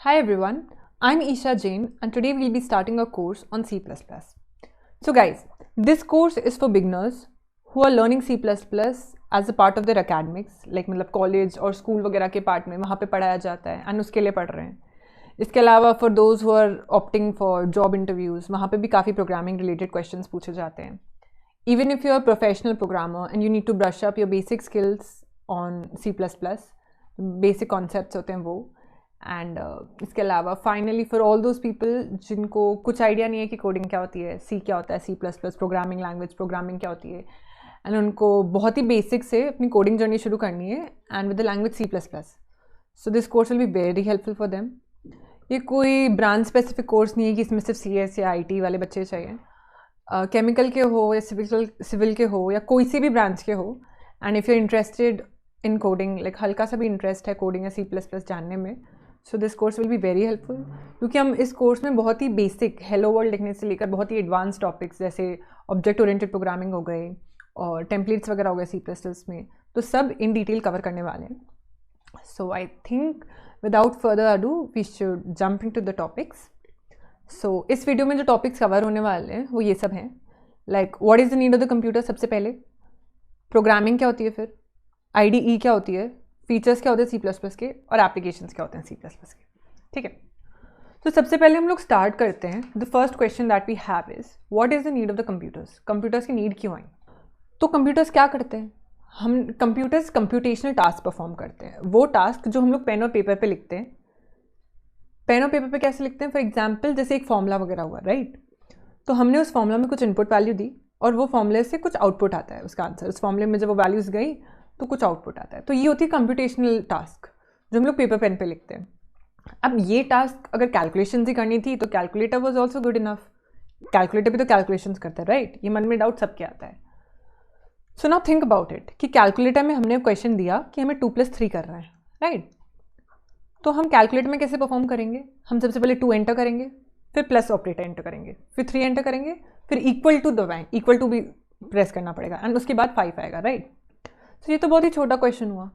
Hi everyone, I'm Isha Jain and today we'll be starting a course on C++. So guys, this course is for beginners who are learning C++ as a part of their academics, like मतलब college और school वगैरह के part में वहाँ पे पढ़ाया जाता है and उसके लिए पढ़ रहे हैं. इसके अलावा for those who are opting for job interviews, वहाँ पे भी काफ़ी programming related questions पूछे जाते हैं. Even if you're a professional programmer and you need to brush up your basic skills on C++, basic concepts होते हैं वो. एंड इसके अलावा finally for all those people जिनको कुछ आइडिया नहीं है कि कोडिंग क्या होती है, सी क्या होता है, C plus plus programming language, programming क्या होती है, एंड उनको बहुत ही बेसिक से अपनी कोडिंग जर्नी शुरू करनी है and with the language C plus plus. So this course will be very helpful for them. ये कोई ब्रांच स्पेसिफिक कोर्स नहीं है कि इसमें सिर्फ सी एस या आई टी वाले बच्चे चाहिए. केमिकल के हो या सिविल के हो या कोई सी भी ब्रांच के हो, and if you interested in coding, like हल्का सा भी इंटरेस्ट है कोडिंग या सी प्लस प्लस जानने में, सो this course will be very helpful. क्योंकि हम इस कोर्स में बहुत ही बेसिक हेलो वर्ल्ड लिखने से लेकर बहुत ही एडवांस टॉपिक्स जैसे ऑब्जेक्ट ओरिएंटेड प्रोग्रामिंग हो गए और टेम्पलेट्स वगैरह हो गए सी प्लस प्लस में, तो सब इन डिटेल कवर करने वाले हैं. So I think without further ado we should jump into the topics. So इस वीडियो में जो टॉपिक्स कवर होने वाले हैं वो ये सब हैं. Like what is the need of the computer, सबसे पहले प्रोग्रामिंग क्या होती है, फिर IDE क्या होती है, फीचर्स क्या होते हैं सी प्लस प्लस के, और एप्लीकेशंस क्या होते हैं सी प्लस प्लस के. ठीक है, तो सबसे पहले हम लोग स्टार्ट करते हैं. The first question that we have is what is the need of the computers. Computers की नीड क्यों आई? तो कंप्यूटर्स क्या करते हैं? हम कंप्यूटर्स कंप्यूटेशनल टास्क परफॉर्म करते हैं. वो टास्क जो हम लोग पेन और पेपर पे लिखते हैं. पेन और पेपर पे कैसे लिखते हैं? फॉर एग्जाम्पल जैसे एक फॉर्मूला वगैरह हुआ, राइट? तो हमने उस फॉर्मूला में कुछ इनपुट वैल्यू दी और वो फॉर्मूले से कुछ आउटपुट आता है, उसका आंसर. उस फॉर्मूले में जब वो वैल्यूज़ गई तो कुछ आउटपुट आता है. तो ये होती है कंप्यूटेशनल टास्क जो हम लोग पेपर पेन पे लिखते हैं. अब ये टास्क अगर कैलकुलेशन ही करनी थी तो calculator was also good enough. Calculator भी तो कैलकुलेशंस करता है, राइट? ये मन में डाउट सबके आता है. So now think about it कि कैलकुलेटर में हमने क्वेश्चन दिया कि हमें 2+3 करना है, राइट? तो हम कैलकुलेटर में कैसे परफॉर्म करेंगे? हम सबसे पहले 2 एंटर करेंगे, फिर प्लस ऑपरेटर एंटर करेंगे, फिर 3 एंटर करेंगे, फिर इक्वल टू दबाएं, इक्वल टू भी प्रेस करना पड़ेगा एंड उसके बाद 5 आएगा, राइट? तो ये तो बहुत ही छोटा क्वेश्चन हुआ.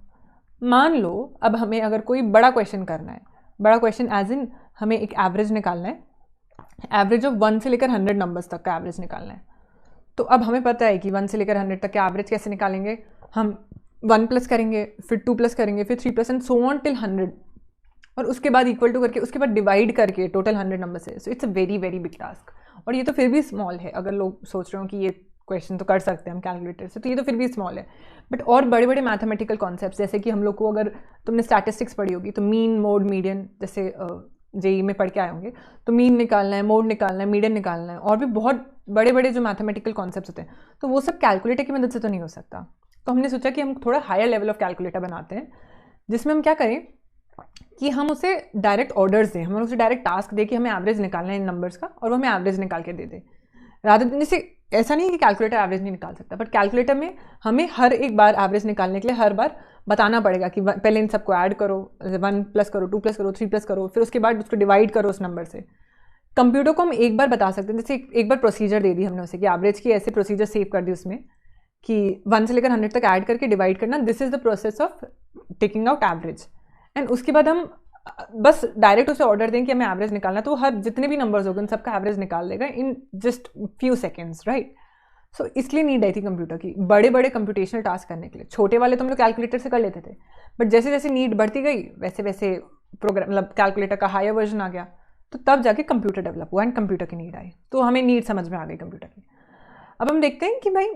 मान लो अब हमें अगर कोई बड़ा क्वेश्चन करना है, बड़ा क्वेश्चन एज इन हमें एक एवरेज निकालना है, एवरेज ऑफ 1 से लेकर 100 नंबर्स तक का एवरेज निकालना है. तो अब हमें पता है कि 1 से लेकर 100 तक का एवरेज कैसे निकालेंगे. हम 1 प्लस करेंगे, फिर 2 प्लस करेंगे, फिर 3 plus and so on till 100, और उसके बाद इक्वल टू करके उसके बाद डिवाइड करके टोटल 100 नंबर से. So it's a very very big task. और ये तो फिर भी स्मॉल है. अगर लोग सोच रहे हो कि ये क्वेश्चन तो कर सकते हैं हम कैलकुलेटर से, तो ये तो फिर भी स्मॉल है. बट और बड़े बड़े मैथमेटिकल कॉन्सेप्ट्स जैसे कि हम लोग को, अगर तुमने स्टैटिस्टिक्स पढ़ी होगी तो मीन, मोड, मीडियन, जैसे जेई में पढ़ के आए होंगे, तो मीन निकालना है, मोड निकालना है, मीडियन निकालना है, और भी बहुत बड़े बड़े जो मैथमेटिकल कॉन्सेप्ट्स होते हैं, तो वो सब कैलकुलेटर की मदद से तो नहीं हो सकता. तो हमने सोचा कि हम थोड़ा हायर लेवल ऑफ कैलकुलेटर बनाते हैं जिसमें हम क्या करें कि हम उसे डायरेक्ट ऑर्डर्स दें, हम उसे डायरेक्ट टास्क दें कि हमें एवरेज निकालना है इन नंबर्स का, और वो हमें एवरेज निकाल के दे दे. रादर देन, जैसे ऐसा नहीं है कि कैलकुलेटर एवरेज नहीं निकाल सकता, बट कैलकुलेटर में हमें हर एक बार एवरेज निकालने के लिए हर बार बताना पड़ेगा कि पहले इन सबको ऐड करो, 1 प्लस करो, 2 प्लस करो, 3 प्लस करो, फिर उसके बाद उसको डिवाइड करो उस नंबर से. कंप्यूटर को हम एक बार बता सकते हैं, जैसे एक बार प्रोसीजर दे दी हमने उसे कि एवरेज की ऐसे प्रोसीजर सेव कर दी उसमें कि 1 से लेकर 100 तक ऐड करके डिवाइड करना, this is the process of taking out average. And उसके बाद हम बस डायरेक्ट उसे ऑर्डर दें कि हमें एवरेज निकालना, तो हर जितने भी नंबर्स होंगे उन सबका एवरेज निकाल देगा in just few seconds, right? So इसलिए नीड आई थी कंप्यूटर की बड़े बड़े कंप्यूटेशनल टास्क करने के लिए. छोटे वाले तो हम लोग कैलकुलेटर से कर लेते थे, बट जैसे जैसे नीड बढ़ती गई वैसे वैसे प्रोग्राम, मतलब कैलकुलेटर का हायर वर्जन आ गया, तो तब जाके कंप्यूटर डेवलप हुआ एंड कंप्यूटर की नीड आई. तो हमें नीड समझ में आ गई कंप्यूटर की. अब हम देखते हैं कि भाई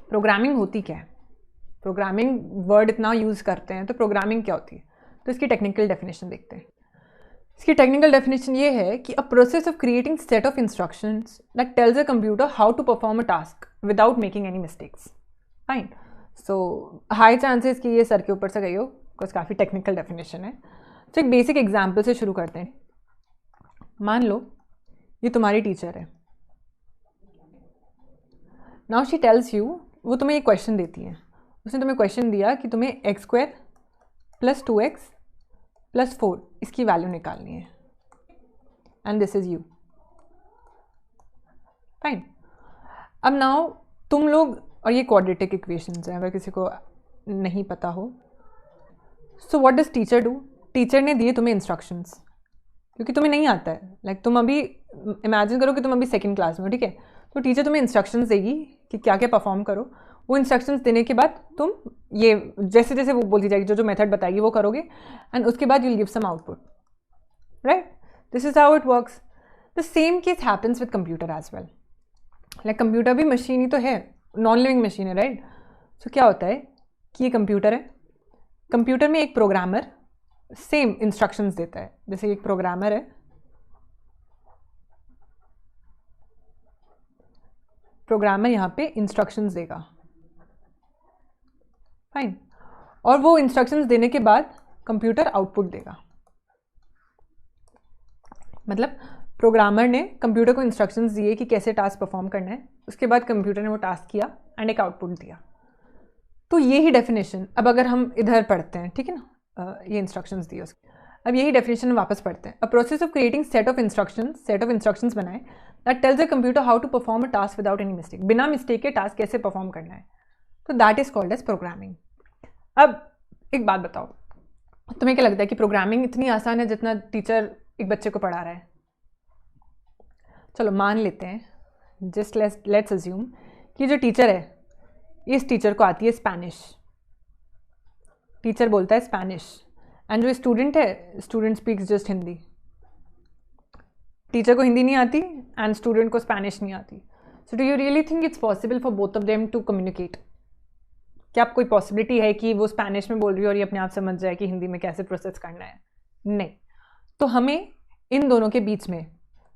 प्रोग्रामिंग होती क्या है. प्रोग्रामिंग वर्ड इतना यूज़ करते हैं, तो प्रोग्रामिंग क्या होती है? तो इसकी टेक्निकल डेफिनेशन देखते हैं. इसकी टेक्निकल डेफिनेशन ये है कि a process of creating set of instructions that tells a computer how to perform a task without making any mistakes. Fine. So high chances कि ये सर के ऊपर से गई हो, बिकॉज काफ़ी टेक्निकल डेफिनेशन है. तो एक बेसिक एग्जाम्पल से शुरू करते हैं. मान लो ये तुम्हारी टीचर है. नाउ शी टेल्स यू, वो तुम्हें एक क्वेश्चन देती है. उसने तुम्हें क्वेश्चन दिया कि तुम्हें x² + 2x + 4 इसकी वैल्यू निकालनी है, and this is you. Fine. अब नाउ तुम लोग, और ये क्वाड्रेटिक इक्वेशंस हैं अगर किसी को नहीं पता हो. So what does teacher do? Teacher ने दिए तुम्हें इंस्ट्रक्शंस क्योंकि तुम्हें नहीं आता है। लाइक तुम अभी इमेजिन करो कि तुम अभी सेकंड क्लास में हो, ठीक है, तो टीचर तुम्हें इंस्ट्रक्शंस देगी कि क्या क्या परफॉर्म करो। वो इंस्ट्रक्शंस देने के बाद तुम ये जैसे जैसे वो बोलती जाएगी, जो जो मेथड बताएगी वो करोगे, एंड उसके बाद you will give some output, right. This is how it works. The same case happens with computer as well. Like computer भी मशीन ही तो है, नॉन लिविंग मशीन है, राइट। सो क्या होता है कि ये कंप्यूटर है, कंप्यूटर में एक प्रोग्रामर सेम इंस्ट्रक्शंस देता है। जैसे एक प्रोग्रामर है, प्रोग्रामर यहाँ पे इंस्ट्रक्शंस देगा, फाइन, और वो इंस्ट्रक्शंस देने के बाद कंप्यूटर आउटपुट देगा। मतलब प्रोग्रामर ने कंप्यूटर को इंस्ट्रक्शंस दिए कि कैसे टास्क परफॉर्म करना है, उसके बाद कंप्यूटर ने वो टास्क किया एंड एक आउटपुट दिया। तो ये ही डेफिनेशन अब अगर हम इधर पढ़ते हैं, ठीक है ना, ये इंस्ट्रक्शंस दिए उसके, अब यही डेफिनेशन वापस पढ़ते हैं। A process of creating set of instructions बनाए that tells the computer how to perform a task without any mistake. बिना मिस्टेक के टास्क कैसे परफॉर्म करना है, तो that is called as programming. अब एक बात बताओ, तुम्हें क्या लगता है कि प्रोग्रामिंग इतनी आसान है जितना टीचर एक बच्चे को पढ़ा रहा है? चलो मान लेते हैं, जस्ट लेट्स अज्यूम कि जो टीचर है, इस टीचर को आती है स्पेनिश, टीचर बोलता है स्पेनिश, एंड जो स्टूडेंट है, student speaks just Hindi. Teacher को हिंदी नहीं आती एंड स्टूडेंट को स्पेनिश नहीं आती। So do you really think it's possible for both of them to communicate? क्या कोई पॉसिबिलिटी है कि वो स्पेनिश में बोल रही है और ये अपने आप समझ जाए कि हिंदी में कैसे प्रोसेस करना है? नहीं। तो हमें इन दोनों के बीच में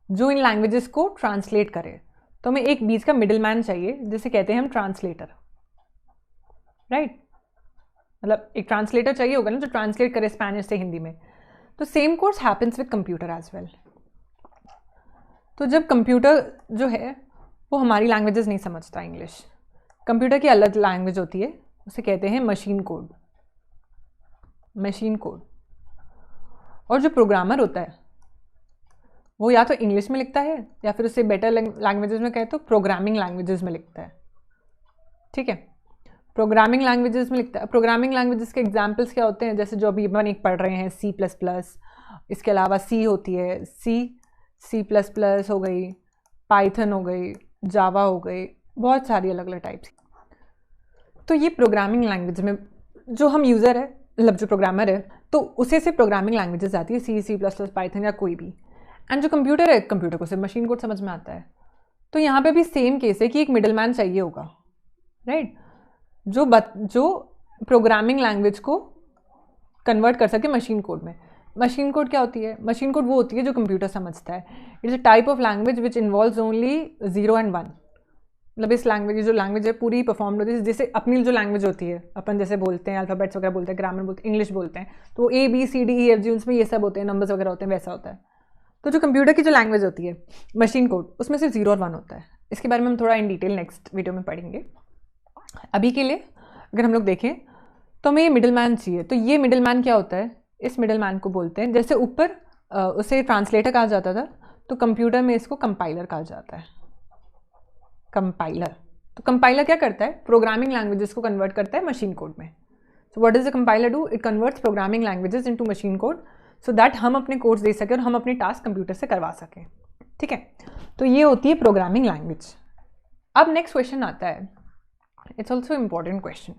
जो इन लैंग्वेजेस को ट्रांसलेट करे, तो हमें एक बीच का मिडिल मैन चाहिए, जिसे कहते हैं हम ट्रांसलेटर, राइट। मतलब एक ट्रांसलेटर चाहिए होगा ना, जो ट्रांसलेट करे स्पेनिश से हिंदी में। तो same course happens with computer as well. तो जब कंप्यूटर जो है वो हमारी लैंग्वेजेस नहीं समझता, इंग्लिश, कंप्यूटर की अलग लैंग्वेज होती है, उसे कहते हैं मशीन कोड, मशीन कोड। और जो प्रोग्रामर होता है वो या तो इंग्लिश में लिखता है या फिर उससे बेटर लैंग्वेजेस में कहे तो प्रोग्रामिंग लैंग्वेजेस में लिखता है, ठीक है, प्रोग्रामिंग लैंग्वेजेस में लिखता है। प्रोग्रामिंग लैंग्वेजेस के एग्जांपल्स क्या होते हैं? जैसे जो अभी अपन एक पढ़ रहे हैं C++, इसके अलावा सी होती है, C++ हो गई, पाइथन हो गई, जावा हो गई, बहुत सारी अलग अलग टाइप्स। तो ये प्रोग्रामिंग लैंग्वेज में जो हम यूज़र है, मतलब जो प्रोग्रामर है, तो उसे से प्रोग्रामिंग लैंग्वेजेस आती है, C++, पाइथन या कोई भी। एंड जो कंप्यूटर है, कंप्यूटर को सिर्फ मशीन कोड समझ में आता है। तो यहाँ पे भी सेम केस है कि एक मिडिल मैन चाहिए होगा, राइट, जो प्रोग्रामिंग लैंग्वेज को कन्वर्ट कर सके मशीन कोड में। मशीन कोड क्या होती है? मशीन कोड वो होती है जो कंप्यूटर समझता है। It's a type of language which involves only 0 and 1। मतलब इस लैंग्वेज, जो लैंग्वेज है पूरी परफॉर्म होती है, जैसे अपनी जो लैंग्वेज होती है, अपन जैसे बोलते हैं अल्फ़ाबेट्स वगैरह बोलते हैं, ग्रामर बोलते हैं, इंग्लिश बोलते हैं, तो ABCDEFG उसमें ये सब होते हैं, नंबर्स वगैरह होते हैं, वैसा होता है। तो जो कंप्यूटर की जो लैंग्वेज होती है मशीन कोड, उसमें सिर्फ 0 और 1 होता है। इसके बारे में हम थोड़ा इन डिटेल नेक्स्ट वीडियो में पढ़ेंगे। अभी के लिए अगर हम लोग देखें तो हमें ये मिडिल मैन चाहिए। तो ये मिडिल मैन क्या होता है? इस मिडिल मैन को बोलते हैं, जैसे ऊपर उसे ट्रांसलेटर कहा जाता था, तो कंप्यूटर में इसको कंपाइलर कहा जाता है, कंपाइलर। तो कंपाइलर क्या करता है? प्रोग्रामिंग लैंग्वेजेस को कन्वर्ट करता है मशीन कोड में। So what does the compiler do? It converts programming languages into machine code so that हम अपने कोड्स दे सकें और हम अपने टास्क कंप्यूटर से करवा सकें, ठीक है। तो ये होती है प्रोग्रामिंग लैंग्वेज। अब नेक्स्ट क्वेश्चन आता है, it's also important question.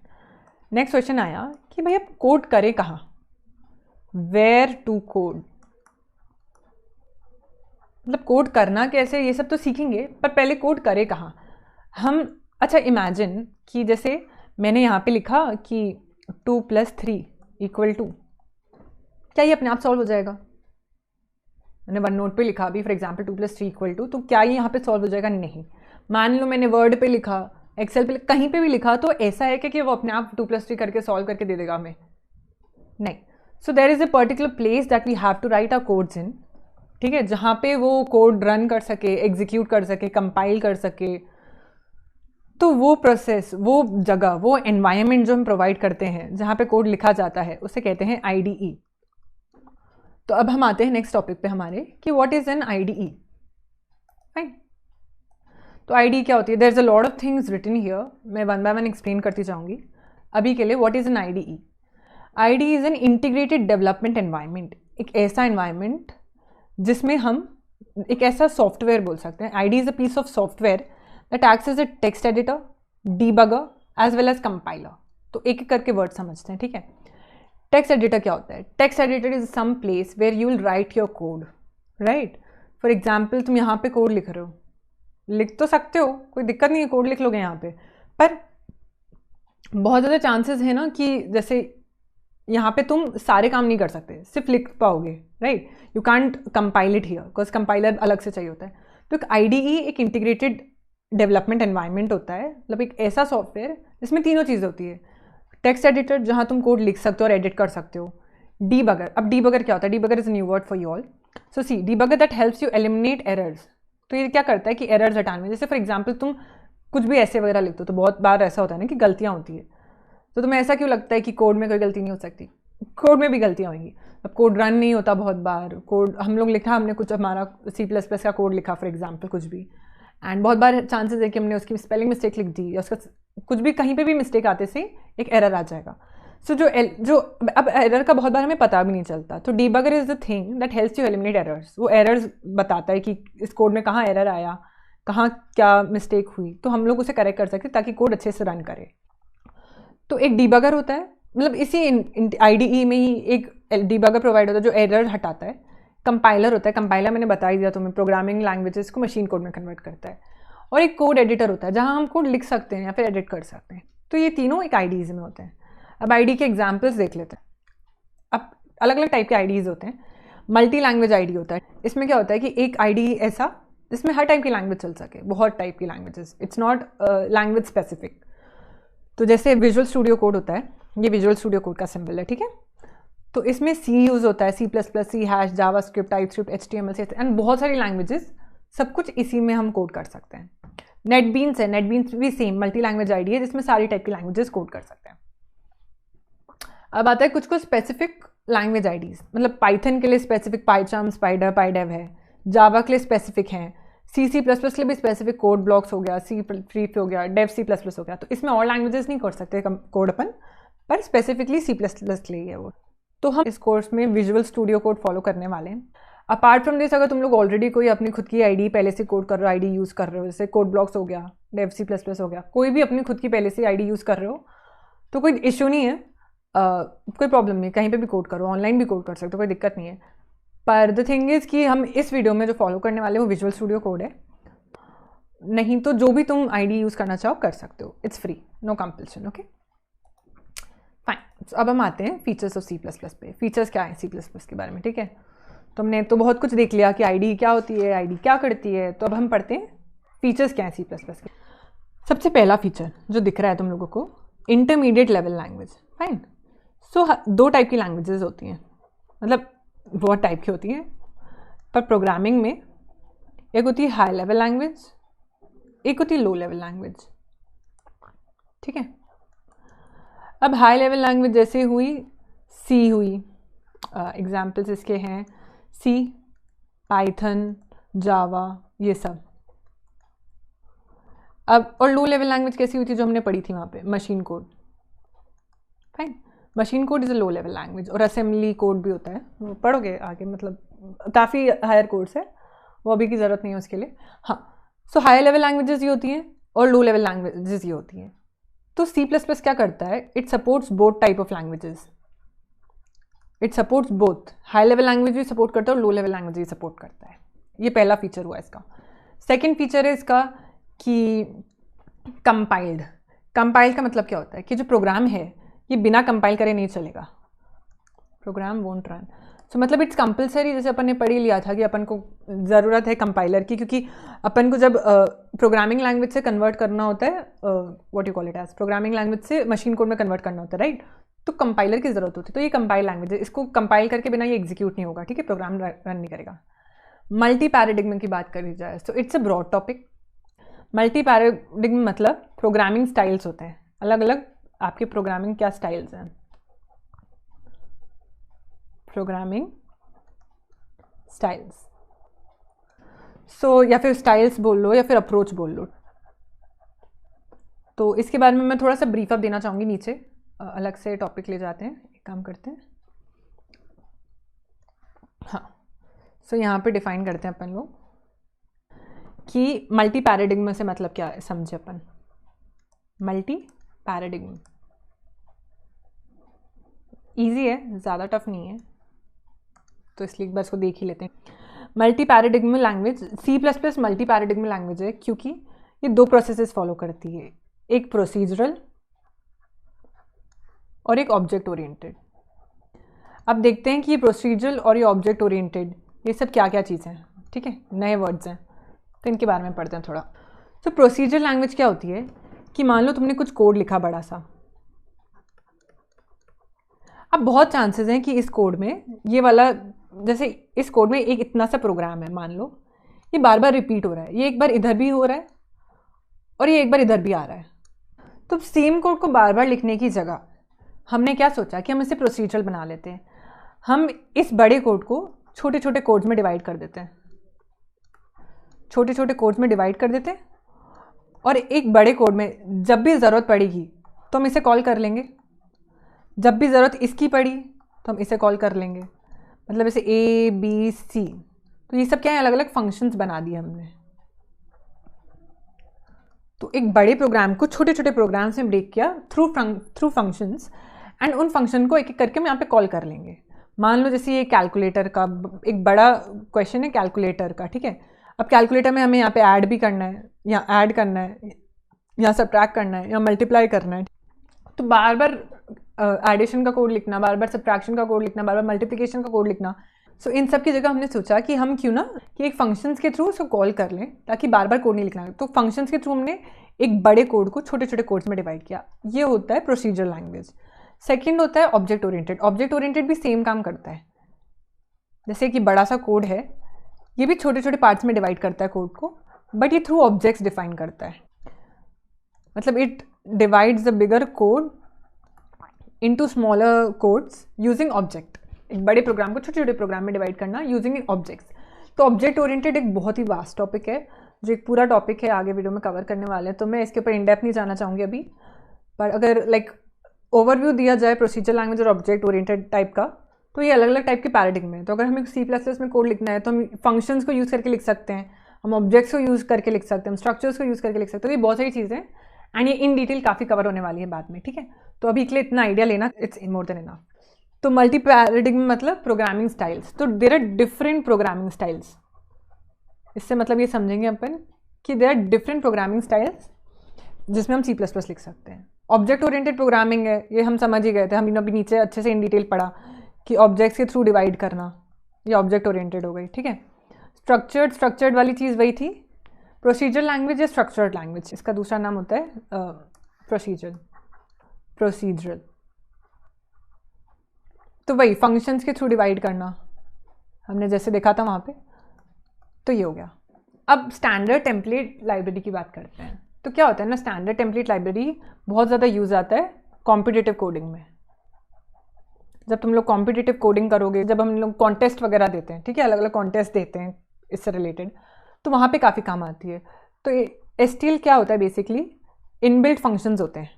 Next question आया कि भाई अब कोड करें कहाँ, वेयर टू कोड, मतलब कोड करना कैसे, ये सब तो सीखेंगे, पर पहले कोड करें कहाँ हम। अच्छा इमेजिन कि जैसे मैंने यहाँ पे लिखा कि 2 + 3 = 2, क्या ये अपने आप सॉल्व हो जाएगा? मैंने वन नोट पे लिखा अभी फॉर एग्जांपल 2 + 3 = 2, तो क्या ये यहाँ पे सॉल्व हो जाएगा? नहीं। मान लो मैंने वर्ड पे लिखा, एक्सेल पे, कहीं पे भी लिखा, तो ऐसा है कि वो अपने आप 2 + 3 करके सॉल्व करके दे देगा हमें? नहीं। So there is a particular place that we have to write our codes in, ठीक है, जहाँ पे वो कोड रन कर सके, एग्जीक्यूट कर सके, कंपाइल कर सके। तो वो प्रोसेस, वो जगह, वो एनवायरनमेंट जो हम प्रोवाइड करते हैं जहाँ पे कोड लिखा जाता है, उसे कहते हैं IDE। तो अब हम आते हैं नेक्स्ट टॉपिक पे हमारे कि what is an IDE, fine. तो IDE क्या होती है? There is a lot of things written here, मैं वन बाय वन एक्सप्लेन करती जाऊंगी। अभी के लिए what is an IDE is an integrated development environment, एक ऐसा एनवायरनमेंट जिसमें हम एक ऐसा सॉफ्टवेयर बोल सकते हैं, IDE is a piece of software that acts as a text editor, debugger as well as compiler. तो एक एक करके वर्ड समझते हैं, ठीक है। टेक्स्ट एडिटर क्या होता है? Text editor is some place where you will write your code, right. For example तुम यहाँ पे कोड लिख रहे हो, लिख तो सकते हो, कोई दिक्कत नहीं है, कोड लिख लोगे यहाँ पे, पर बहुत ज़्यादा चांसेस है ना कि जैसे यहाँ पे तुम सारे काम नहीं कर सकते, सिर्फ लिख पाओगे, right. You can't compile it here because compiler अलग से चाहिए होता है। तो एक आईडीई एक इंटीग्रेटेड डेवलपमेंट एनवायरनमेंट होता है, मतलब एक ऐसा सॉफ्टवेयर जिसमें तीनों चीज़ें होती है। टेक्स्ट एडिटर जहाँ तुम कोड लिख सकते हो और एडिट कर सकते हो। डीबगर, अब डीबगर क्या होता है? Debugger is a new word for you all. So see, debugger that helps you eliminate errors. तो ये क्या करता है कि एरर्स हटाने में, जैसे फॉर एग्जाम्पल तुम कुछ भी ऐसे वगैरह लिखते हो तो बहुत बार ऐसा होता है ना कि गलतियाँ होती है। तो तुम्हें ऐसा क्यों लगता है कि कोड में कोई गलती नहीं हो सकती? कोड में भी गलतियाँ होंगी। अब कोड रन नहीं होता बहुत बार, कोड हम लोग लिखा, हमने कुछ हमारा C++ का कोड लिखा फॉर एग्जांपल कुछ भी, एंड बहुत बार चांसेस है कि हमने उसकी स्पेलिंग मिस्टेक लिख दी या उसका कुछ भी कहीं पे भी मिस्टेक आते से एक एरर आ जाएगा। सो जो अब एरर का बहुत बार हमें पता भी नहीं चलता, तो debugger is the thing that helps you eliminate errors. वो एरर्स बताता है कि इस कोड में कहाँ एरर आया, कहाँ क्या मिस्टेक हुई, तो हम लोग उसे करेक्ट कर सकते ताकि कोड अच्छे से रन करे। तो एक डीबगर होता है, मतलब इसी आईडीई में ही एक डीबगर प्रोवाइड होता है जो एरर हटाता है। कंपाइलर होता है, कंपाइलर मैंने बता ही दिया तुम्हें, प्रोग्रामिंग लैंग्वेजेस को मशीन कोड में कन्वर्ट करता है। और एक कोड एडिटर होता है जहाँ हम कोड लिख सकते हैं या फिर एडिट कर सकते हैं। तो ये तीनों एक आईडीज में होते हैं। अब आईडी के एग्जाम्पल्स देख लेते हैं। अब अलग अलग टाइप के आईडीज होते हैं। मल्टी लैंग्वेज आईडी होता है। इसमें क्या होता है कि एक आईडी ऐसा जिसमें हर टाइप की लैंग्वेज चल सके, बहुत टाइप की languages, it's not language specific. तो जैसे विजुअल स्टूडियो कोड होता है, ये विजुअल स्टूडियो कोड का सिंबल है, ठीक है। तो इसमें सी यूज़ होता है, C++, C hash, JavaScript, TypeScript, HTML and बहुत सारी लैंग्वेजेस, सब कुछ इसी में हम कोड कर सकते हैं। नेटबीन्स है, नेटबीन्स भी सेम मल्टी लैंग्वेज आईडी है जिसमें सारी टाइप की लैंग्वेजेस कोड कर सकते हैं। अब आता है कुछ कुछ स्पेसिफिक लैंग्वेज आईडीज, मतलब पाइथन के लिए स्पेसिफिक पाइचार्म, स्पाइडर, पाइडेव है। जावा के लिए स्पेसिफिक हैं, C++ के लिए भी स्पेसिफिक कोड ब्लॉक्स हो गया, C हो गया, डेव C++ हो गया। तो इसमें और लैंग्वेजेस नहीं कर सकते कोड अपन, पर स्पेसिफिकली C++ के लिए है वो। तो हम इस कोर्स में विजुअल स्टूडियो कोड फॉलो करने वाले हैं। अपार्ट फ्रॉम दिस, अगर तुम लोग ऑलरेडी कोई अपनी खुद की आईडी पहले से कोड कर रहे हो, आईडी यूज़ कर रहे हो, जैसे कोड ब्लॉक्स हो गया, डेव C++ हो गया, कोई भी अपनी खुद की पहले से आईडी यूज़ कर रहे हो, तो कोई इशू नहीं है, कोई प्रॉब्लम नहीं, कहीं पे भी कोड करो, ऑनलाइन भी कोड कर सकते हो, कोई दिक्कत नहीं है। पर द थिंग इज़ कि हम इस वीडियो में जो फॉलो करने वाले वो विजुअल स्टूडियो कोड है, नहीं तो जो भी तुम आईडी यूज़ करना चाहो कर सकते हो, it's free, no compulsion, okay fine. अब हम आते हैं फीचर्स ऑफ C++ पे। फीचर्स क्या है C++ के बारे में, ठीक है। तो हमने तो बहुत कुछ देख लिया कि आईडी क्या होती है, आईडी क्या करती है, तो अब हम पढ़ते हैं फीचर्स क्या है C++ के। सबसे पहला फीचर जो दिख रहा है तुम लोगों को, इंटरमीडिएट लेवल लैंग्वेज, फाइन। सो दो टाइप की लैंग्वेजेस होती हैं, मतलब बहुत टाइप की होती हैं, पर प्रोग्रामिंग में एक होती है हाई लेवल लैंग्वेज, एक होती है लो लेवल लैंग्वेज, ठीक है। अब हाई लेवल लैंग्वेज जैसे हुई, सी हुई, एग्जाम्पल्स इसके हैं सी, पाइथन, जावा, ये सब। अब और लो लेवल लैंग्वेज कैसी हुई थी जो हमने पढ़ी थी वहाँ पे, machine code, fine. Machine code is a low level language. और असेंबली कोड भी होता है, वो पढ़ोगे आगे, मतलब काफ़ी हायर कोर्स है, वो अभी की ज़रूरत नहीं है उसके लिए। हाँ, सो हायर लेवल लैंग्वेजेस ये होती हैं और लो लेवल लैंग्वेजेस ये होती हैं। तो C++ क्या करता है, it supports both type of languages, it supports both, high level language भी सपोर्ट करता है और लो लेवल लैंग्वेज भी सपोर्ट करता है। ये पहला फीचर हुआ इसका। सेकेंड फीचर है इसका कि कंपाइल्ड। कंपाइल्ड का मतलब क्या होता है कि जो प्रोग्राम है ये बिना कंपाइल करे नहीं चलेगा, प्रोग्राम वोंट रन। सो मतलब इट्स कंपलसरी, जैसे अपन ने पढ़ ही लिया था कि अपन को ज़रूरत है कंपाइलर की, क्योंकि अपन को जब प्रोग्रामिंग लैंग्वेज से कन्वर्ट करना होता है, what you call it as, programming language से मशीन कोड में कन्वर्ट करना होता है, राइट। तो कंपाइलर की ज़रूरत होती है। तो ये कंपाइल लैंग्वेज है, इसको कंपाइल करके बिना ये एग्जीक्यूट नहीं होगा, ठीक है, प्रोग्राम रन नहीं करेगा। मल्टी पैराडिग्म की बात करी जाए तो it's a broad topic. Multi paradigm मतलब प्रोग्रामिंग स्टाइल्स होते हैं, अलग अलग आपके प्रोग्रामिंग क्या स्टाइल्स हैं, प्रोग्रामिंग स्टाइल्स। सो या फिर स्टाइल्स बोल लो या फिर अप्रोच बोल लो। तो इसके बारे में मैं थोड़ा सा ब्रीफ अप देना चाहूँगी, नीचे अलग से टॉपिक ले जाते हैं, एक काम करते हैं। हाँ, सो यहाँ पे डिफाइन करते हैं अपन लोग कि मल्टी पैराडिग्म से मतलब क्या है, समझे अपन। मल्टी पैराडिग्म ईजी है, ज़्यादा टफ नहीं है, तो इसलिए एक बार इसको देख ही लेते हैं। Multi paradigm language, C++ multi paradigm language है क्योंकि ये दो प्रोसेसेस फॉलो करती है, एक प्रोसीजरल और एक ऑब्जेक्ट ओरिएंटेड। अब देखते हैं कि ये प्रोसीजरल और ये ऑब्जेक्ट ओरिएंटेड ये सब क्या क्या चीज़ें हैं, ठीक है, नए वर्ड्स हैं, तो इनके बारे में पढ़ते हैं थोड़ा। तो प्रोसीजरल लैंग्वेज क्या होती है कि मान लो तुमने कुछ कोड लिखा बड़ा सा, अब बहुत चांसेस हैं कि इस कोड में ये वाला, जैसे इस कोड में एक इतना सा प्रोग्राम है, मान लो ये बार बार रिपीट हो रहा है, ये एक बार इधर भी हो रहा है और ये एक बार इधर भी आ रहा है। तो सेम कोड को बार बार लिखने की जगह हमने क्या सोचा कि हम इसे प्रोसीजरल बना लेते हैं। हम इस बड़े कोड को छोटे छोटे कोड्स में डिवाइड कर देते हैं, छोटे छोटे कोड्स में डिवाइड कर देते हैं, और एक बड़े कोड में जब भी ज़रूरत पड़ेगी तो हम इसे कॉल कर लेंगे, जब भी ज़रूरत इसकी पड़ी तो हम इसे कॉल कर लेंगे, मतलब ऐसे ABC। तो ये सब क्या है, अलग अलग फंक्शंस बना दिए हमने। तो एक बड़े प्रोग्राम को छोटे छोटे प्रोग्राम्स में ब्रेक किया थ्रू फंक्शंस, एंड उन फंक्शन को एक एक करके हम यहाँ पे कॉल कर लेंगे। मान लो जैसे ये कैलकुलेटर का एक बड़ा क्वेश्चन है कैलकुलेटर का, ठीक है। अब कैलकुलेटर में हमें यहाँ पे ऐड भी करना है, या ऐड करना है, या सब्ट्रैक्ट करना है, या मल्टीप्लाई करना है। तो बार बार एडिशन का कोड लिखना, बार बार सब्ट्रैक्शन का कोड लिखना, बार बार मल्टीप्लिकेशन का कोड लिखना। सो इन सब की जगह हमने सोचा कि हम क्यों ना कि एक फंक्शंस के थ्रू उसको कॉल कर लें ताकि बार बार कोड नहीं लिखना है। तो फंक्शंस के थ्रू हमने एक बड़े कोड को छोटे छोटे कोड्स में डिवाइड किया। ये होता है प्रोसीजरल लैंग्वेज। सेकंड होता है ऑब्जेक्ट ओरिएंटेड। ऑब्जेक्ट ओरिएंटेड भी सेम काम करता है, जैसे कि बड़ा सा कोड है, ये भी छोटे छोटे पार्ट्स में डिवाइड करता है कोड को, बट ये थ्रू ऑब्जेक्ट्स डिफाइन करता है। मतलब it divides the bigger code into smaller codes using object. एक बड़े प्रोग्राम को छोटे छोटे प्रोग्राम में डिवाइड करना यूजिंग ऑब्जेक्ट्स। तो ऑब्जेक्ट ओरिएंटेड एक बहुत ही वास्ट टॉपिक है, जो एक पूरा टॉपिक है, आगे वीडियो में कवर करने वाले हैं, तो मैं इसके ऊपर इन डेप्थ नहीं जाना चाहूँगी अभी। पर अगर लाइक ओवरव्यू दिया जाए प्रोसीजर लैंग्वेज और ऑब्जेक्ट ओरिएंटेड टाइप का, तो ये अलग अलग टाइप के पैराडिग्म है। तो अगर हमें C++ में कोड लिखना है तो हम फंक्शंस को यूज़ करके लिख सकते हैं, हम ऑब्जेक्ट्स को यूज़ करके लिख सकते हैं, हम स्ट्रक्चर्स को यूज़ करके लिख सकते हैं। तो ये बहुत सारी चीज़ें हैं, एंड ये इन डिटेल काफ़ी कवर होने वाली है बाद में, ठीक है। तो अभी के लिए इतना आइडिया लेना, इट्स मोर देन इनफ। तो मल्टी पैराडिग्म मतलब प्रोग्रामिंग स्टाइल्स। तो there are different programming styles. इससे मतलब ये समझेंगे अपन कि there are different programming styles जिसमें हम C++ लिख सकते हैं। ऑब्जेक्ट ओरिएंटेड प्रोग्रामिंग है, ये हम समझ ही गए थे, हमने अभी नीचे अच्छे से इन डिटेल पढ़ा कि ऑब्जेक्ट्स के थ्रू डिवाइड करना, ये ऑब्जेक्ट ओरिएंटेड हो गई, ठीक है। स्ट्रक्चर्ड वाली चीज़ वही थी। प्रोसीजरल लैंग्वेज या स्ट्रक्चर्ड लैंग्वेज, इसका दूसरा नाम होता है प्रोसीजरल। तो वही फंक्शंस के थ्रू डिवाइड करना, हमने जैसे देखा था वहाँ पे, तो ये हो गया। अब स्टैंडर्ड टेम्पलेट लाइब्रेरी की बात करते हैं। तो क्या होता है ना, स्टैंडर्ड टेम्पलेट लाइब्रेरी बहुत ज़्यादा यूज़ आता है कॉम्पिटिटिव कोडिंग में। जब तुम लोग कॉम्पिटिटिव कोडिंग करोगे, जब हम लोग कॉन्टेस्ट वगैरह देते हैं, ठीक है, अलग अलग कॉन्टेस्ट देते हैं इससे रिलेटेड, तो वहाँ पे काफ़ी काम आती है। तो STL क्या होता है, बेसिकली इनबिल्ट फंक्शंस होते हैं।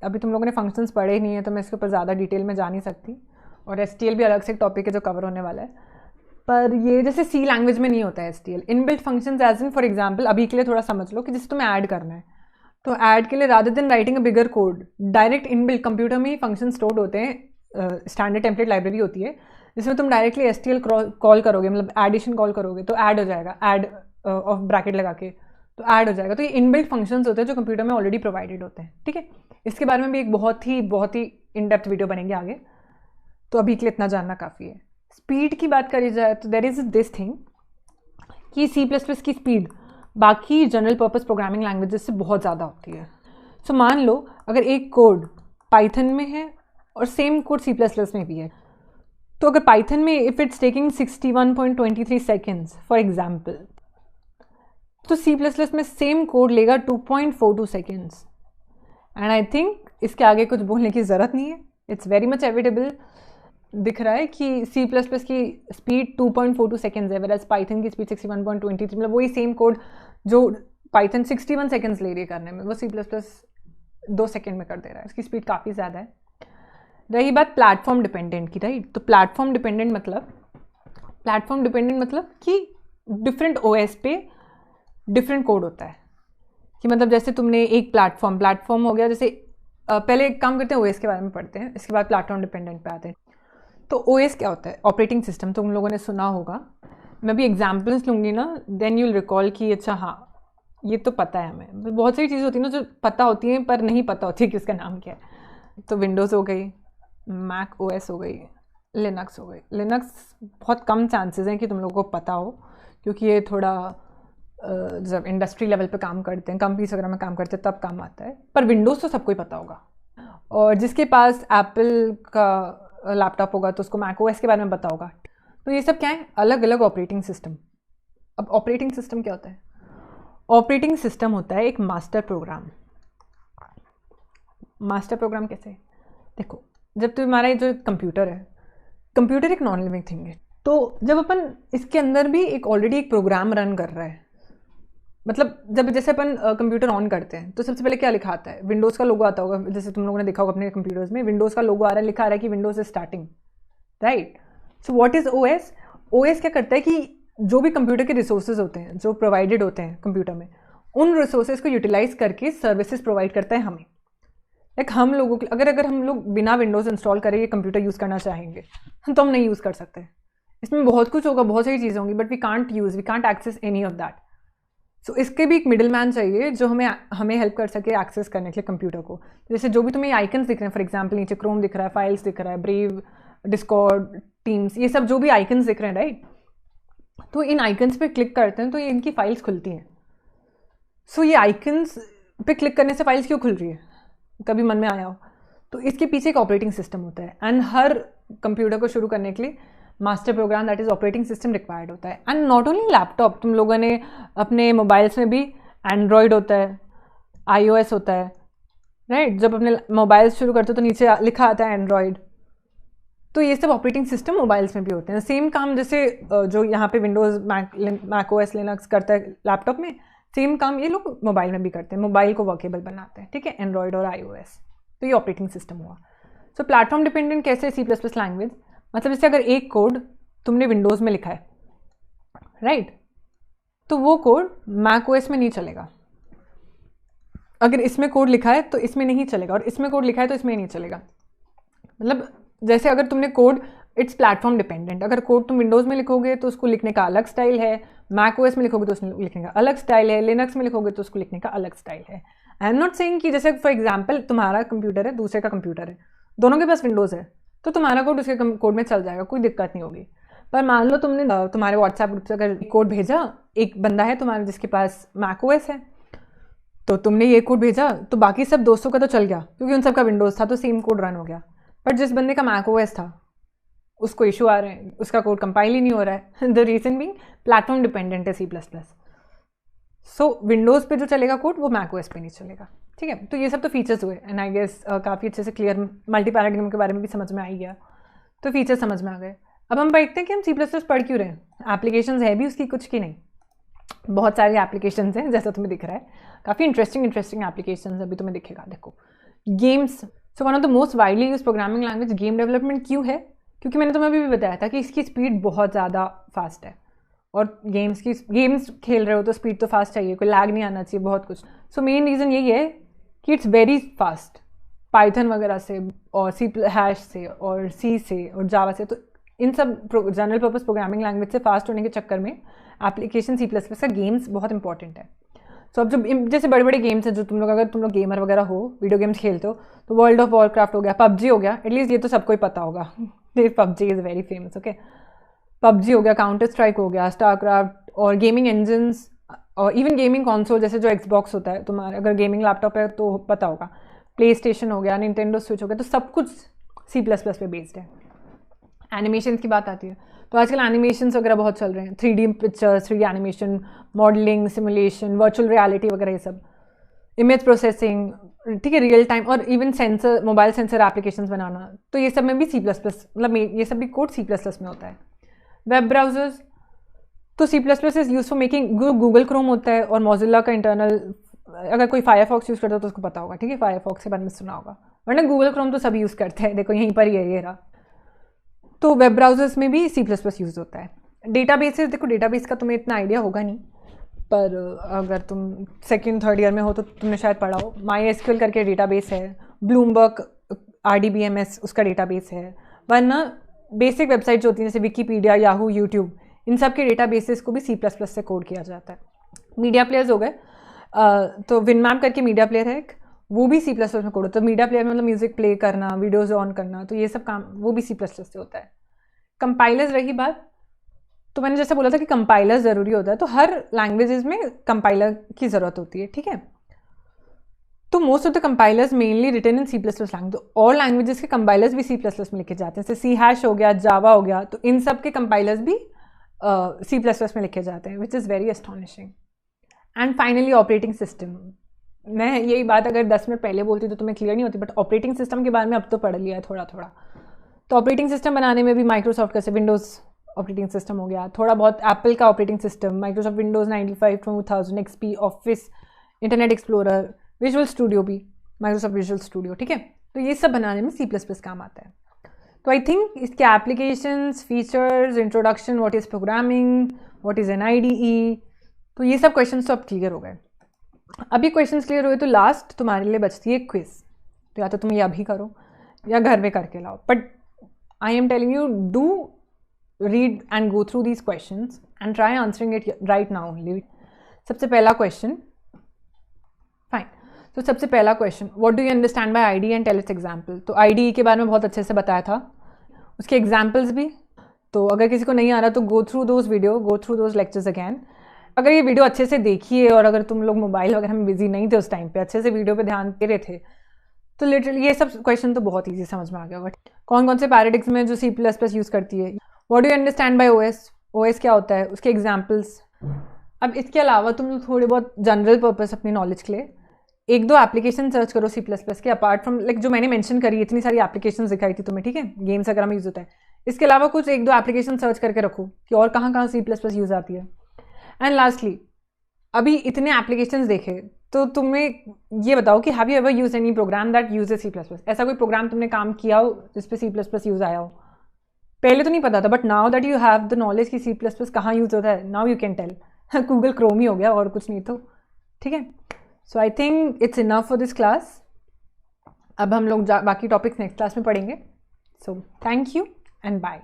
अभी तुम लोगों ने फंक्शंस पढ़े ही नहीं है तो मैं इसके ऊपर ज़्यादा डिटेल में जा नहीं सकती, और STL भी अलग से एक टॉपिक है जो कवर होने वाला है। पर ये जैसे C लैंग्वेज में नहीं होता है STL। Inbuilt functions as in for example, अभी के लिए थोड़ा समझ लो कि जैसे तुम्हें ऐड करना है, तो ऐड के लिए rather than writing a bigger code, direct inbuilt computer में ही फंक्शन स्टोर्ड होते हैं। स्टैंडर्ड टेम्पलेट लाइब्रेरी होती है जिसमें तुम डायरेक्टली STL कॉल करोगे, मतलब एडिशन कॉल करोगे तो ऐड हो जाएगा, ऐड ऑफ ब्रैकेट लगा के तो ऐड हो जाएगा। तो ये इनबिल्ट फंक्शंस होते हैं जो कंप्यूटर में ऑलरेडी प्रोवाइडेड होते हैं, ठीक है। इसके बारे में भी एक बहुत ही इन डेप्थ वीडियो बनेंगे आगे, तो अभी के लिए इतना जानना काफ़ी है। स्पीड की बात करी जाए तो देयर इज दिस थिंग कि C++ की स्पीड बाकी जनरल पर्पस प्रोग्रामिंग लैंग्वेजेस से बहुत ज़्यादा होती है। सो मान लो अगर एक कोड पाइथन में है और सेम कोड C++ में भी है, तो अगर पाइथन में if it's taking 61.23 seconds for example, तो C++ में सेम कोड लेगा 2.42 सेकेंड्स। एंड आई थिंक इसके आगे कुछ बोलने की ज़रूरत नहीं है, इट्स वेरी मच एविडेबल। दिख रहा है कि C++ की स्पीड 2.42 सेकेंड्स है, वेराज पाइथन की स्पीड 61.23, मतलब वही सेम कोड जो पाइथन 61 सेकेंड्स ले रही है करने में, वो C++ 2 सेकेंड में कर दे रहा है। इसकी स्पीड काफ़ी ज़्यादा है। रही बात प्लेटफॉर्म डिपेंडेंट की, राइट। तो प्लेटफॉर्म डिपेंडेंट मतलब प्लेटफॉर्म डिपेंडेंट मतलब कि डिफरेंट ओएस पे डिफरेंट कोड होता है, कि मतलब जैसे तुमने एक प्लेटफॉर्म हो गया, जैसे पहले एक काम करते हैं ओएस के बारे में पढ़ते हैं, इसके बाद प्लेटफॉर्म डिपेंडेंट पे आते हैं। तो ओएस क्या होता है? ऑपरेटिंग सिस्टम, तुम लोगों ने सुना होगा, मैं भी एग्जाम्पल्स लूँगी ना, देन यूल रिकॉल कि अच्छा हाँ ये तो पता है हमें। बहुत सारी चीज़ें होती हैं ना जो पता होती हैं पर नहीं पता होती है कि उसका नाम क्या है। तो विंडोज़ हो गई, मैक ओएस हो गई, लिनक्स हो गई। लिनक्स बहुत कम चांसेस हैं कि तुम लोगों को पता हो, क्योंकि ये थोड़ा जब इंडस्ट्री लेवल पे काम करते हैं, कंपनीज वगैरह में काम करते हैं तब काम आता है। पर विंडोज़ तो सबको ही पता होगा, और जिसके पास एप्पल का लैपटॉप होगा तो उसको मैक ओएस के बारे में पता होगा। तो ये सब क्या है? अलग अलग ऑपरेटिंग सिस्टम। अब ऑपरेटिंग सिस्टम क्या होता है? ऑपरेटिंग सिस्टम होता है एक मास्टर प्रोग्राम। मास्टर प्रोग्राम कैसे? देखो, जब तुम्हारा जो कंप्यूटर है, कंप्यूटर एक नॉन लिविंग थिंग है, तो जब अपन इसके अंदर भी एक ऑलरेडी एक प्रोग्राम रन कर रहा है, मतलब जब जैसे अपन कंप्यूटर ऑन करते हैं तो सबसे पहले क्या लिखा आता है? विंडोज़ का लोगो आता होगा, जैसे तुम लोगों ने देखा होगा अपने कंप्यूटर्स में विंडोज़ का लोगो आ रहा है, लिखा आ रहा है कि Windows is starting, right? So what is OS? OS क्या करता है कि जो भी कंप्यूटर के रिसोर्सेज होते हैं जो प्रोवाइडेड होते हैं कंप्यूटर में, उन रिसोर्सेज को यूटिलाइज करके सर्विसेज प्रोवाइड करता है हमें। लाइक हम लोगों के अगर हम लोग बिना विंडोज़ इंस्टॉल करे ये कंप्यूटर यूज़ करना चाहेंगे तो हम नहीं यूज़ कर सकते। इसमें बहुत कुछ होगा, बहुत सारी चीज़ें होंगी, but we can't access any of that. So इसके भी एक मिडिल मैन चाहिए जो हमें हेल्प कर सके एक्सेस करने के लिए कंप्यूटर को। जैसे जो भी तुम्हें आइकन्स दिख रहे हैं, फॉर एग्जांपल नीचे क्रोम दिख रहा है, फाइल्स दिख रहा है, ब्रेव, डिस्कॉर्ड, टीम्स, ये सब जो भी आइकन्स दिख रहे हैं, राइट? तो इन आइकन्स पे क्लिक करते हैं तो ये इनकी फाइल्स खुलती हैं। सो ये आइकन्स पे क्लिक करने से फाइल्स क्यों खुल रही है, कभी मन में आया हो? तो इसके पीछे एक ऑपरेटिंग सिस्टम होता है, एंड हर कंप्यूटर को शुरू करने के लिए master program that is operating system required होता है। एंड नॉट ओनली लैपटॉप, तुम लोगों ने अपने मोबाइल्स में भी एंड्रॉयड होता है, iOS होता है, राइट? जब अपने मोबाइल्स शुरू करते हो तो नीचे लिखा आता है एंड्रॉयड। तो ये सब ऑपरेटिंग सिस्टम मोबाइल्स में भी होते हैं। सेम काम जैसे जो यहाँ पे विंडोज़, मैक ओएस, लिनक्स करता है लैपटॉप में, सेम काम ये लोग मोबाइल में भी करते हैं, मोबाइल को वर्केबल बनाते हैं, ठीक है? एंड्रॉयड और iOS। तो ये ऑपरेटिंग सिस्टम हुआ। सो प्लेटफॉर्म डिपेंडेंट कैसे? C++ लैंग्वेज, मतलब जैसे अगर एक कोड तुमने विंडोज़ में लिखा है, राइट? तो वो कोड मैक ओएस में नहीं चलेगा। अगर इसमें कोड लिखा है तो इसमें नहीं चलेगा, और इसमें कोड लिखा है तो इसमें नहीं चलेगा। मतलब जैसे अगर तुमने कोड, इट्स प्लेटफॉर्म डिपेंडेंट। अगर कोड तुम विंडोज़ में लिखोगे तो उसको लिखने का अलग स्टाइल है, मैक ओएस में लिखोगे तो उसको लिखने का अलग स्टाइल है, लिनक्स में लिखोगे तो उसको लिखने का अलग स्टाइल है। आई एम नॉट सेइंग कि जैसे फॉर एग्जाम्पल तुम्हारा कंप्यूटर है, दूसरे का कंप्यूटर है, दोनों के पास विंडोज़ है, तो तुम्हारा कोड उसके कोड में चल जाएगा, कोई दिक्कत नहीं होगी। पर मान लो तुमने तुम्हारे व्हाट्सएप ग्रुप से अगर कोड भेजा, एक बंदा है तुम्हारा जिसके पास मैक ओएस है, तो तुमने ये कोड भेजा तो बाकी सब दोस्तों का तो चल गया क्योंकि उन सबका विंडोज़ था, तो सेम कोड रन हो गया। बट जिस बंदे का मैक ओएस था उसको इशू आ रहे हैं, उसका कोड कंपाइल ही नहीं हो रहा है। The reason being platform dependent है C++। सो विंडोज़ पे जो चलेगा कोड वो मैक ओएस पे नहीं चलेगा, ठीक है? तो ये सब तो फीचर्स हुए, एंड आई गेस काफ़ी अच्छे से क्लियर मल्टी पैराडिग्म के बारे में भी समझ में आ ही गया, तो फीचर्स समझ में आ गए। अब हम देखते हैं कि हम C++ पढ़ क्यों रहे हैं। एप्लीकेशंस है भी उसकी कुछ की नहीं, बहुत सारी एप्लीकेशंस हैं जैसा तुम्हें दिख रहा है, काफ़ी इंटरेस्टिंग एप्लीकेशंस अभी तुम्हें दिखेगा। देखो, games, so one of the most widely use programming language game development क्यों है? क्योंकि मैंने तुम्हें अभी भी बताया था कि इसकी स्पीड बहुत ज़्यादा फास्ट है, और गेम्स खेल रहे हो तो स्पीड तो फास्ट चाहिए, कोई लैग नहीं आना चाहिए, बहुत कुछ। सो मेन रीज़न यही है कि इट्स वेरी फास्ट, पाइथन वगैरह से और C# से और C से और जावा से, तो इन सब जनरल पर्पस प्रोग्रामिंग लैंग्वेज से फास्ट होने के चक्कर में एप्लीकेशन C++ का गेम्स बहुत इंपॉर्टेंट है। सो अब जब जैसे बड़े बड़े गेम्स हैं जो तुम लोग, अगर तुम लोग गेमर वगैरह हो, वीडियो गेम्स खेलते हो, तो वर्ल्ड ऑफ वॉरक्राफ्ट हो गया, PUBG हो गया, एटलीस्ट ये तो सबको ही पता होगा, PUBG is very famous, okay? PUBG हो गया, काउंटर स्ट्राइक हो गया, स्टारक्राफ्ट, और गेमिंग इंजन्स, और इवन गेमिंग कॉन्सोल जैसे जो Xbox होता है तुम्हारा, अगर गेमिंग लैपटॉप है तो पता होगा, प्ले स्टेशन हो गया, निंटेंडो स्विच हो गया, तो सब कुछ C++ पे बेस्ड है। एनिमेशन की बात आती है तो आजकल एनिमेशंस वगैरह बहुत चल रहे हैं, 3D pictures, 3D animation, modelling, simulation, virtual reality वगैरह, ये सब, इमेज प्रोसेसिंग, ठीक है, रियल टाइम, और even sensor, mobile sensor applications बनाना, तो ये सब में भी C++, मतलब ये सब भी कोड C++ में होता है। वेब ब्राउजर्स, तो C++ is use for making, Google Chrome होता है, और मोजिल्ला का इंटरनल, अगर कोई फायरफॉक्स यूज़ करता है तो उसको पता होगा, ठीक है? फायरफॉक्स के बारे में सुना होगा, वरना गूगल क्रोम तो सभी यूज़ करते हैं, देखो यहीं पर ही है, ये रहा। तो वेब ब्राउजर्स में भी C++ यूज़ होता है। डेटाबेसेस, देखो डेटाबेस का तुम्हें इतना आइडिया होगा नहीं, पर अगर तुम सेकेंड थर्ड ईयर में हो तो तुमने शायद पढ़ा हो। MySQL करके डेटाबेस है, ब्लूमबर्ग RDBMS उसका डेटाबेस है, वरना बेसिक वेबसाइट जो होती हैं जैसे विकीपीडिया, याहू, यूट्यूब, इन सब के डेटाबेसेस को भी C++ से कोड किया जाता है। मीडिया प्लेयर्स हो गए, तो विनमैप करके मीडिया प्लेयर है एक, वो भी C++ में कोड होता है। मीडिया प्लेयर में मतलब म्यूजिक प्ले करना, वीडियोज ऑन करना, तो ये सब काम वो भी C++ से होता है। कंपाइलर्स रही बात, तो मैंने जैसे बोला था कि कंपाइलर ज़रूरी होता है, तो हर लैंग्वेजेस में कंपाइलर की ज़रूरत होती है, ठीक है। तो most of the compilers mainly written in C++ language, तो और लैंग्वेजेस के कंपाइलर्स भी C++ में लिखे जाते हैं, जैसे C# हो गया, जावा हो गया, तो इन सब के कंपाइलर्स भी C++ में लिखे जाते हैं, which is very astonishing. And finally operating system, मैं यही बात अगर 10 मिनट पहले बोलती तो तुम्हें क्लियर नहीं होती, बट ऑपरेटिंग सिस्टम के बारे में अब तो पढ़ लिया है थोड़ा थोड़ा। तो ऑपरेटिंग सिस्टम बनाने में भी माइक्रोसॉफ्ट का विंडोज़ ऑपरेटिंग सिस्टम हो गया, थोड़ा बहुत एप्पल का operating system, Microsoft Windows 95, 2000 XP, office, internet explorer, visual studio भी, माइक्रोसॉफ्ट विजुअल स्टूडियो, ठीक है। तो ये सब बनाने में C++ काम आता है। तो आई थिंक इसके applications, features, introduction, what is programming, what is an IDE, तो ये सब क्वेश्चन तो अब क्लियर हो गए। अभी क्वेश्चन क्लियर हुए तो लास्ट तुम्हारे लिए बचती है क्विज, तो या तो तुम ये अभी करो या घर में करके लाओ, but I am telling you do read and go through these questions and try answering it right now only. सबसे पहला क्वेश्चन, फाइन, तो सबसे पहला question, what do you understand by IDE and tell its example. तो IDE के बारे में बहुत अच्छे से बताया था, उसके एग्जाम्पल्स भी, तो अगर किसी को नहीं आ रहा तो go through those video, go through those lectures again. अगर ये वीडियो अच्छे से देखिए और अगर तुम लोग मोबाइल वगैरह में बिजी नहीं थे उस टाइम पे, अच्छे से वीडियो पे ध्यान दे रहे थे, तो लिटरली ये सब क्वेश्चन तो बहुत ईजी समझ में आ गया। बट कौन कौन से पैराडिग्स में जो C++ यूज़ करती है, what do you understand bye OS क्या होता है, उसके एग्जाम्पल्स। अब इसके अलावा तुम थोड़े बहुत जनरल पर्पस अपनी नॉलेज के लिए एक दो एप्लीकेशन सर्च करो C++ के, अपार्ट फ्रॉम लाइक जो मैंने मेंशन करी, इतनी सारी एप्लीकेशन दिखाई थी तुम्हें, ठीक है, गेम्स वगैरह में यूज़ होता है। इसके अलावा कुछ एक दो एप्लीकेशन सर्च करके रखो कि और कहाँ कहाँ C++ यूज़ आती है। एंड लास्टली, अभी इतने एप्लीकेशंस देखे तो तुम्हें ये बताओ कि have you ever use any program that uses C++, ऐसा कोई प्रोग्राम तुमने काम किया हो जिस पे C++ यूज़ आया हो। पहले तो नहीं पता था, but now that you have the knowledge कि C++ कहाँ यूज़ होता है, now you can tell. Google Chrome ही हो गया और कुछ नहीं तो, ठीक है। So I think it's enough for this class. अब हम लोग बाकी टॉपिक्स नेक्स्ट क्लास में पढ़ेंगे। So thank you and bye.